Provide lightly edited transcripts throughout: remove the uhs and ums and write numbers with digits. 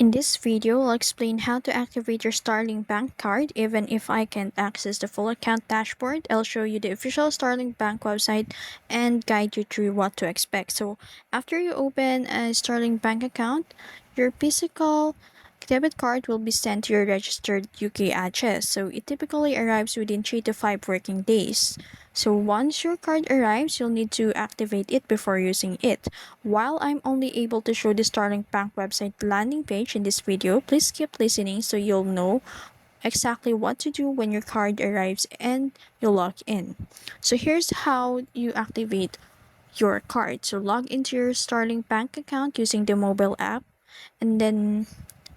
In this video, I'll explain how to activate your Starling bank card even if I can't access the full account dashboard. I'll show you the official Starling bank website and guide you through what to expect. So, after you open a Starling bank account, your physical debit card will be sent to your registered UK address. So, it typically arrives within 3 to 5 working days. So, once your card arrives, you'll need to activate it before using it. While I'm only able to show the Starling Bank website landing page in this video, please keep listening so you'll know exactly what to do when your card arrives and you log in. So here's how you activate your card. So log into your Starling Bank account using the mobile app, and then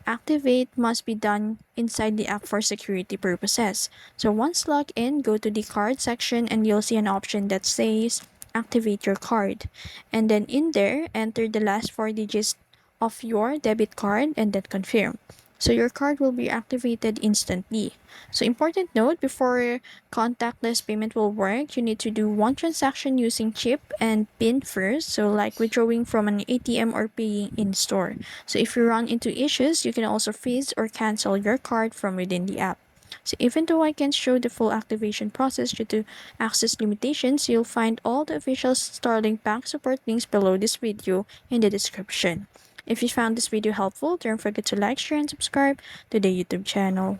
activate must be done inside the app for security purposes. So once logged in, go to the card section and you'll see an option that says activate your card. And then in there, enter the last four digits of your debit card and then confirm. So your card will be activated instantly. So important note, before contactless payment will work, you need to do one transaction using chip and PIN first. So like withdrawing from an ATM or paying in store. So if you run into issues, you can also freeze or cancel your card from within the app. So even though I can show the full activation process due to access limitations, you'll find all the official Starling Bank support links below this video in the description. If you found this video helpful, don't forget to like, share, and subscribe to the YouTube channel.